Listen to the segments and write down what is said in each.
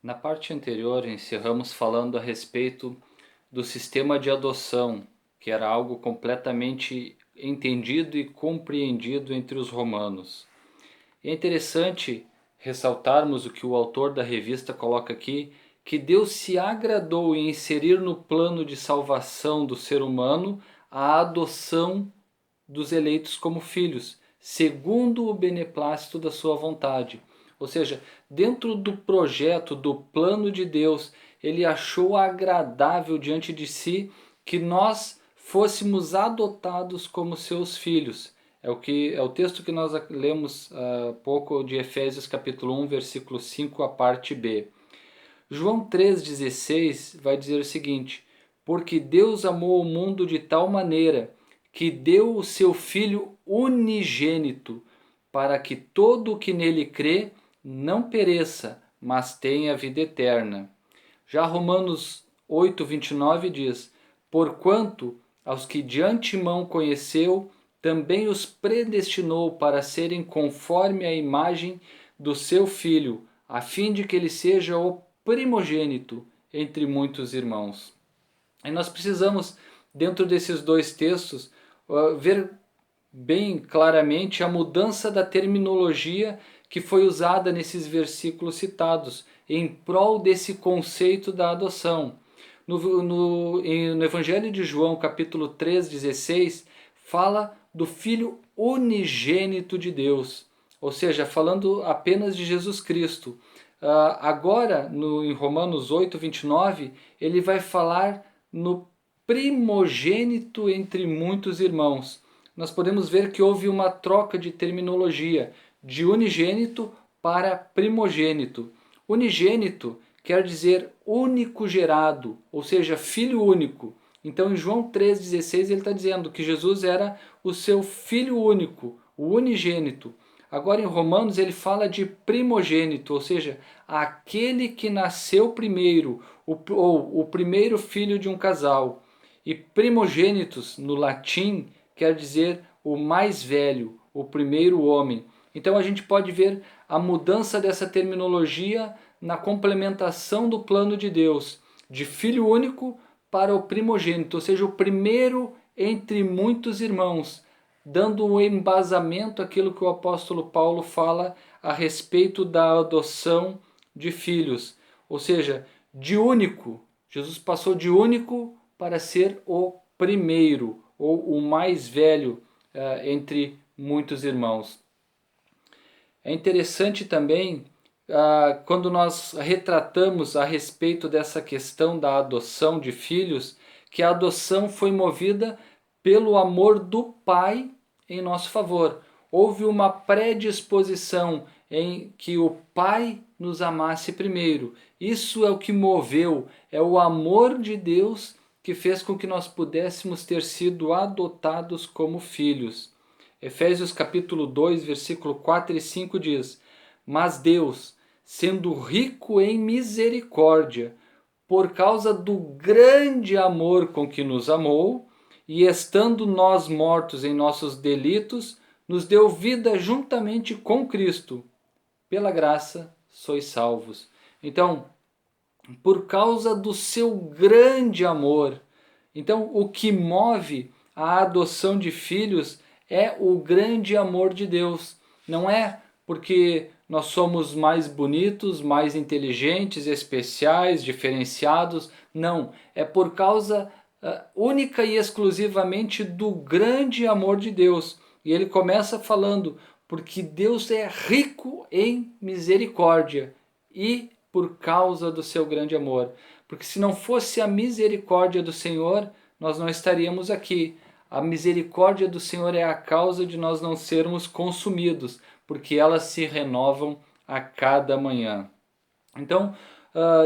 Na parte anterior, encerramos falando a respeito do sistema de adoção, que era algo completamente entendido e compreendido entre os romanos. É interessante ressaltarmos o que o autor da revista coloca aqui, que Deus se agradou em inserir no plano de salvação do ser humano a adoção dos eleitos como filhos, segundo o beneplácito da sua vontade. Ou seja, dentro do projeto, do plano de Deus, ele achou agradável diante de si que nós fôssemos adotados como seus filhos. É o texto que nós lemos há pouco de Efésios capítulo 1, versículo 5, a parte B. João 3,16 vai dizer o seguinte: porque Deus amou o mundo de tal maneira que deu o seu Filho unigênito, para que todo o que nele crê não pereça, mas tenha vida eterna. Já Romanos 8,29 diz: porquanto aos que de antemão conheceu, também os predestinou para serem conforme a imagem do seu Filho, a fim de que ele seja o primogênito entre muitos irmãos. E nós precisamos, dentro desses dois textos, ver bem claramente a mudança da terminologia que foi usada nesses versículos citados, em prol desse conceito da adoção. No Evangelho de João, capítulo 3,16, fala do Filho unigênito de Deus, ou seja, falando apenas de Jesus Cristo. Agora, em Romanos 8,29, ele vai falar no primogênito entre muitos irmãos. Nós podemos ver que houve uma troca de terminologia, de unigênito para primogênito. Unigênito quer dizer único gerado, ou seja, filho único. Então, em João 3,16, ele está dizendo que Jesus era o seu filho único, o unigênito. Agora, em Romanos, ele fala de primogênito, ou seja, aquele que nasceu primeiro, ou o primeiro filho de um casal. E primogênitos, no latim, quer dizer o mais velho, o primeiro homem. Então, a gente pode ver a mudança dessa terminologia na complementação do plano de Deus, de filho único para o primogênito, ou seja, o primeiro entre muitos irmãos, dando um embasamento àquilo que o apóstolo Paulo fala a respeito da adoção de filhos, ou seja, de único. Jesus passou de único para ser o primeiro, ou o mais velho entre muitos irmãos. É interessante também quando nós retratamos a respeito dessa questão da adoção de filhos, que a adoção foi movida pelo amor do Pai em nosso favor. Houve uma predisposição em que o Pai nos amasse primeiro. Isso é o que moveu, é o amor de Deus que fez com que nós pudéssemos ter sido adotados como filhos. Efésios capítulo 2, versículo 4 e 5 diz: mas Deus, sendo rico em misericórdia, por causa do grande amor com que nos amou, e estando nós mortos em nossos delitos, nos deu vida juntamente com Cristo. Pela graça sois salvos. Então, por causa do seu grande amor. Então, o que move a adoção de filhos é o grande amor de Deus. Não é porque nós somos mais bonitos, mais inteligentes, especiais, diferenciados. Não, é por causa única e exclusivamente do grande amor de Deus. E ele começa falando, porque Deus é rico em misericórdia e por causa do seu grande amor. Porque se não fosse a misericórdia do Senhor, nós não estaríamos aqui. A misericórdia do Senhor é a causa de nós não sermos consumidos, porque elas se renovam a cada manhã. Então,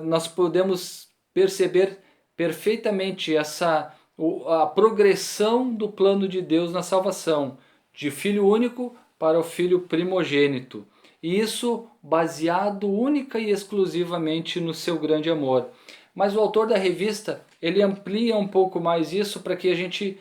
nós podemos perceber perfeitamente a progressão do plano de Deus na salvação, de filho único para o filho primogênito. E isso baseado única e exclusivamente no seu grande amor. Mas o autor da revista, ele amplia um pouco mais isso para que a gente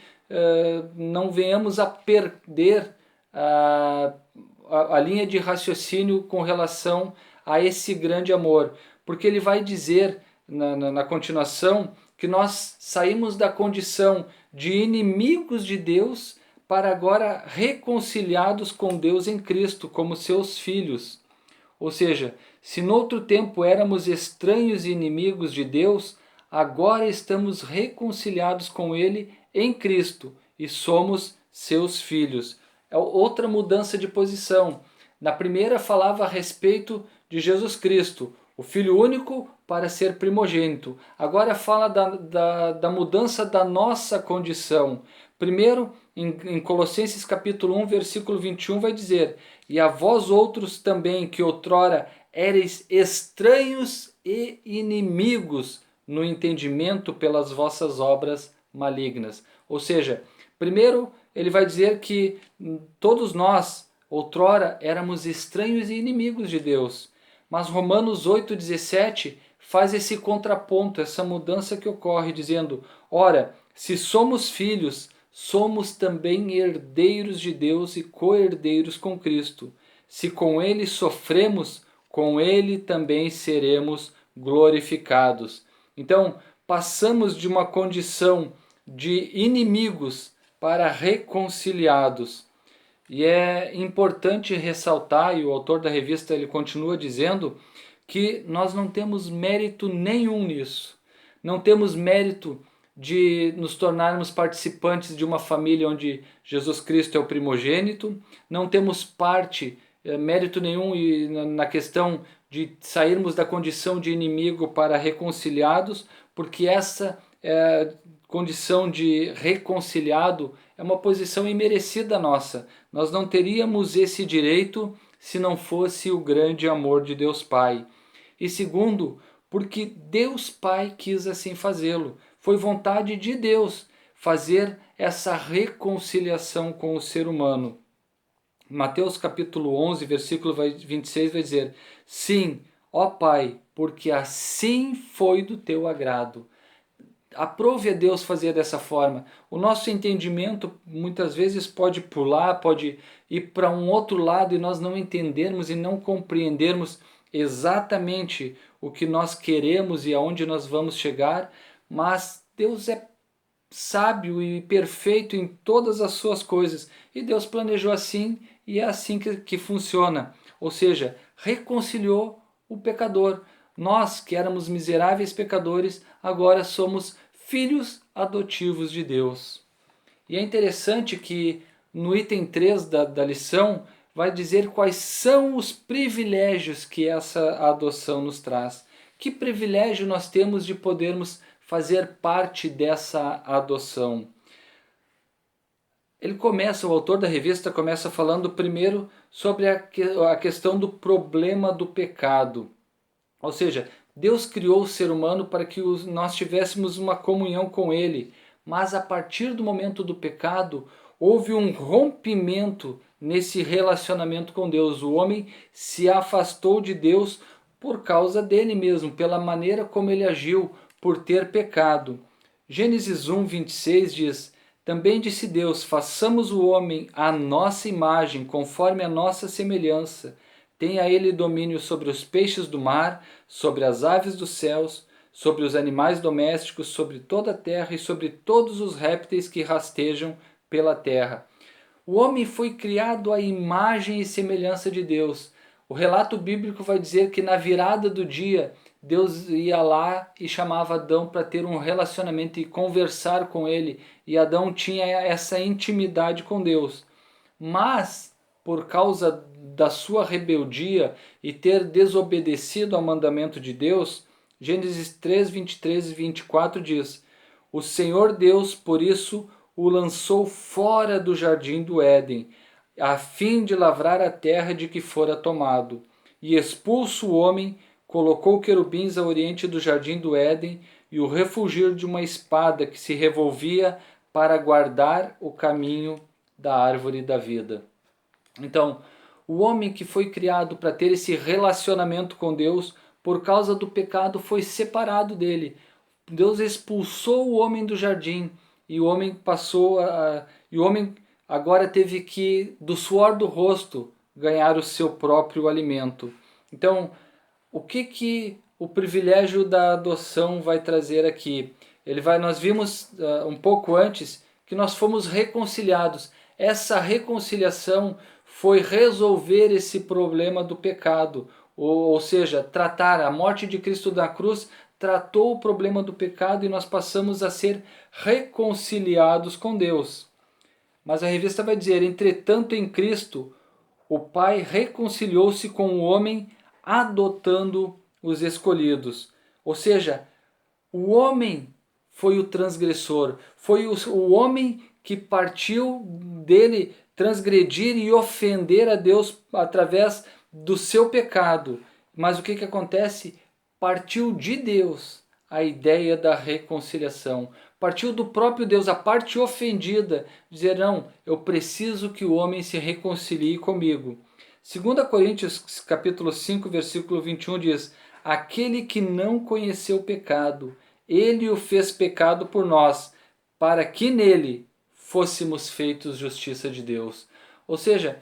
não venhamos a perder a linha de raciocínio com relação a esse grande amor, porque ele vai dizer na continuação que nós saímos da condição de inimigos de Deus para agora reconciliados com Deus em Cristo, como seus filhos. Ou seja, se noutro tempo éramos estranhos e inimigos de Deus, agora estamos reconciliados com Ele em Cristo e somos seus filhos. É outra mudança de posição. Na primeira falava a respeito de Jesus Cristo, o Filho único para ser primogênito. Agora fala da mudança da nossa condição. Primeiro, em Colossenses capítulo 1, versículo 21, vai dizer: e a vós outros também, que outrora éreis estranhos e inimigos no entendimento pelas vossas obras malignas. Ou seja, primeiro ele vai dizer que todos nós, outrora, éramos estranhos e inimigos de Deus. Mas Romanos 8,17 faz esse contraponto, essa mudança que ocorre, dizendo: ora, se somos filhos, somos também herdeiros de Deus e co-herdeiros com Cristo. Se com Ele sofremos, com Ele também seremos glorificados. Então, passamos de uma condição de inimigos para reconciliados. E é importante ressaltar, e o autor da revista ele continua dizendo, que nós não temos mérito nenhum nisso. Não temos mérito de nos tornarmos participantes de uma família onde Jesus Cristo é o primogênito, não temos mérito nenhum na questão de sairmos da condição de inimigo para reconciliados, porque essa condição de reconciliado é uma posição imerecida nossa. Nós não teríamos esse direito se não fosse o grande amor de Deus Pai. E segundo, porque Deus Pai quis assim fazê-lo. Foi vontade de Deus fazer essa reconciliação com o ser humano. Mateus capítulo 11, versículo 26 vai dizer: sim, ó Pai, porque assim foi do teu agrado. Aprove a Deus fazer dessa forma. O nosso entendimento muitas vezes pode pular, pode ir para um outro lado e nós não entendermos e não compreendermos exatamente o que nós queremos e aonde nós vamos chegar, mas Deus é sábio e perfeito em todas as suas coisas e Deus planejou assim e é assim que funciona. Ou seja, reconciliou o pecador. Nós, que éramos miseráveis pecadores, agora somos filhos adotivos de Deus. E é interessante que no item 3 da lição vai dizer quais são os privilégios que essa adoção nos traz. Que privilégio nós temos de podermos fazer parte dessa adoção? O autor da revista começa falando primeiro sobre a questão do problema do pecado. Ou seja, Deus criou o ser humano para que nós tivéssemos uma comunhão com Ele, mas a partir do momento do pecado, houve um rompimento nesse relacionamento com Deus. O homem se afastou de Deus por causa dele mesmo, pela maneira como ele agiu, por ter pecado. Gênesis 1, 26 diz: também disse Deus, façamos o homem à nossa imagem, conforme a nossa semelhança. Tenha ele domínio sobre os peixes do mar, sobre as aves dos céus, sobre os animais domésticos, sobre toda a terra e sobre todos os répteis que rastejam pela terra. O homem foi criado à imagem e semelhança de Deus. O relato bíblico vai dizer que na virada do dia, Deus ia lá e chamava Adão para ter um relacionamento e conversar com ele. E Adão tinha essa intimidade com Deus. Mas, por causa da sua rebeldia e ter desobedecido ao mandamento de Deus, Gênesis 3, 23 e 24 diz: o Senhor Deus, por isso, o lançou fora do jardim do Éden, a fim de lavrar a terra de que fora tomado. E expulso o homem, colocou querubins a oriente do jardim do Éden e o refugir de uma espada que se revolvia para guardar o caminho da árvore da vida. Então, o homem que foi criado para ter esse relacionamento com Deus, por causa do pecado, foi separado dele. Deus expulsou o homem do jardim e o homem agora teve que, do suor do rosto, ganhar o seu próprio alimento. Então, o que o privilégio da adoção vai trazer aqui? Nós vimos um pouco antes que nós fomos reconciliados. Essa reconciliação foi resolver esse problema do pecado, ou seja, tratar a morte de Cristo na cruz, tratou o problema do pecado e nós passamos a ser reconciliados com Deus. Mas a revista vai dizer, entretanto em Cristo, o Pai reconciliou-se com o homem, adotando os escolhidos. Ou seja, o homem foi o transgressor, foi o homem que partiu dele transgredir e ofender a Deus através do seu pecado. Mas o que acontece? Partiu de Deus a ideia da reconciliação. Partiu do próprio Deus, a parte ofendida, dizer, não, eu preciso que o homem se reconcilie comigo. 2 Coríntios capítulo 5, versículo 21 diz, aquele que não conheceu o pecado, ele o fez pecado por nós, para que nele fôssemos feitos justiça de Deus. Ou seja,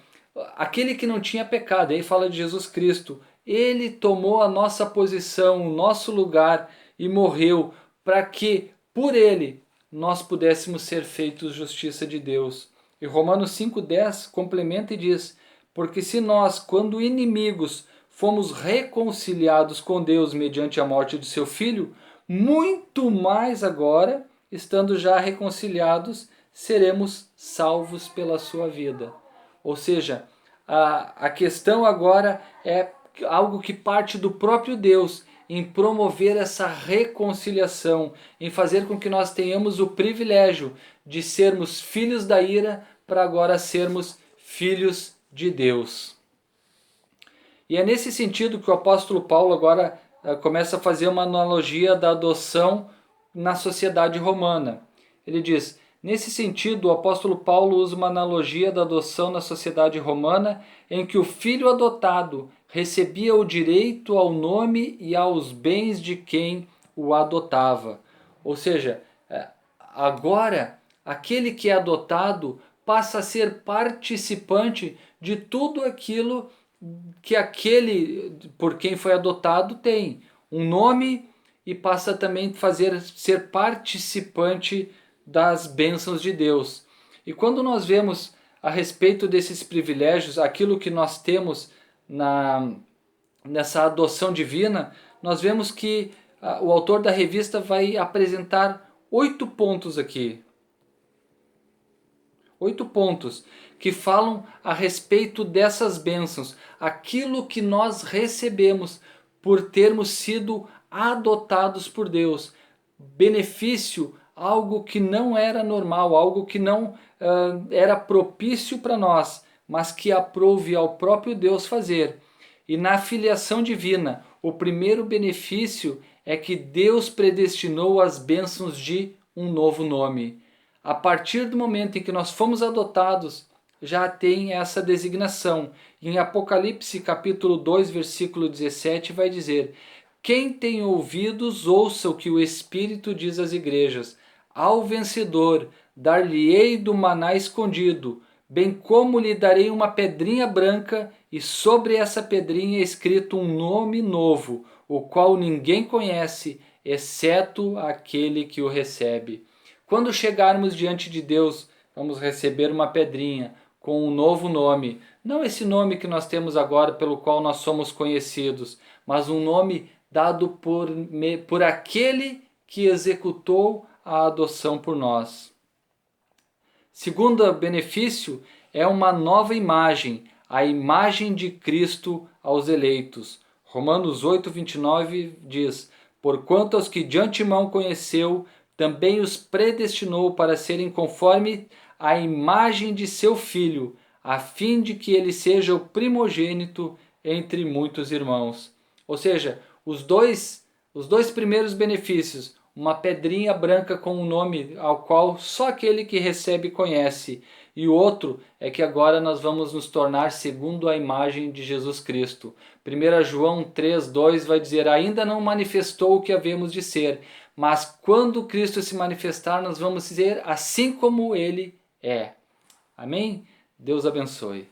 aquele que não tinha pecado, aí fala de Jesus Cristo, ele tomou a nossa posição, o nosso lugar e morreu para que, por ele, nós pudéssemos ser feitos justiça de Deus. E Romanos 5,10 complementa e diz, porque se nós, quando inimigos, fomos reconciliados com Deus mediante a morte de seu Filho, muito mais agora, estando já reconciliados, seremos salvos pela sua vida. Ou seja, a questão agora é algo que parte do próprio Deus, em promover essa reconciliação, em fazer com que nós tenhamos o privilégio de sermos filhos da ira para agora sermos filhos de Deus. E é nesse sentido que o apóstolo Paulo agora começa a fazer uma analogia da adoção na sociedade romana. Ele diz, nesse sentido, o apóstolo Paulo usa uma analogia da adoção na sociedade romana, em que o filho adotado recebia o direito ao nome e aos bens de quem o adotava. Ou seja, agora aquele que é adotado passa a ser participante de tudo aquilo que aquele por quem foi adotado tem. Um nome e passa também a ser participante das bênçãos de Deus. E quando nós vemos a respeito desses privilégios, aquilo que nós temos nessa adoção divina, nós vemos que o autor da revista vai apresentar 8 pontos aqui. 8 pontos que falam a respeito dessas bênçãos, aquilo que nós recebemos por termos sido adotados por Deus. Benefício, algo que não era normal, algo que não era propício para nós, mas que aprouve ao próprio Deus fazer. E na filiação divina, o primeiro benefício é que Deus predestinou as bênçãos de um novo nome. A partir do momento em que nós fomos adotados, já tem essa designação. Em Apocalipse capítulo 2, versículo 17 vai dizer, quem tem ouvidos, ouça o que o Espírito diz às igrejas. Ao vencedor, dar-lhe-ei do maná escondido, bem como lhe darei uma pedrinha branca, e sobre essa pedrinha é escrito um nome novo, o qual ninguém conhece, exceto aquele que o recebe. Quando chegarmos diante de Deus, vamos receber uma pedrinha com um novo nome. Não esse nome que nós temos agora, pelo qual nós somos conhecidos, mas um nome dado por aquele que executou a adoção por nós. Segundo benefício é uma nova imagem, a imagem de Cristo aos eleitos. Romanos 8, 29 diz, porquanto aos que de antemão conheceu, também os predestinou para serem conforme a imagem de seu Filho, a fim de que ele seja o primogênito entre muitos irmãos. Ou seja, os dois primeiros benefícios, uma pedrinha branca com um nome ao qual só aquele que recebe conhece, e o outro é que agora nós vamos nos tornar segundo a imagem de Jesus Cristo. 1 João 3,2 vai dizer, ainda não manifestou o que havemos de ser, mas quando Cristo se manifestar, nós vamos ser assim como Ele é. Amém? Deus abençoe.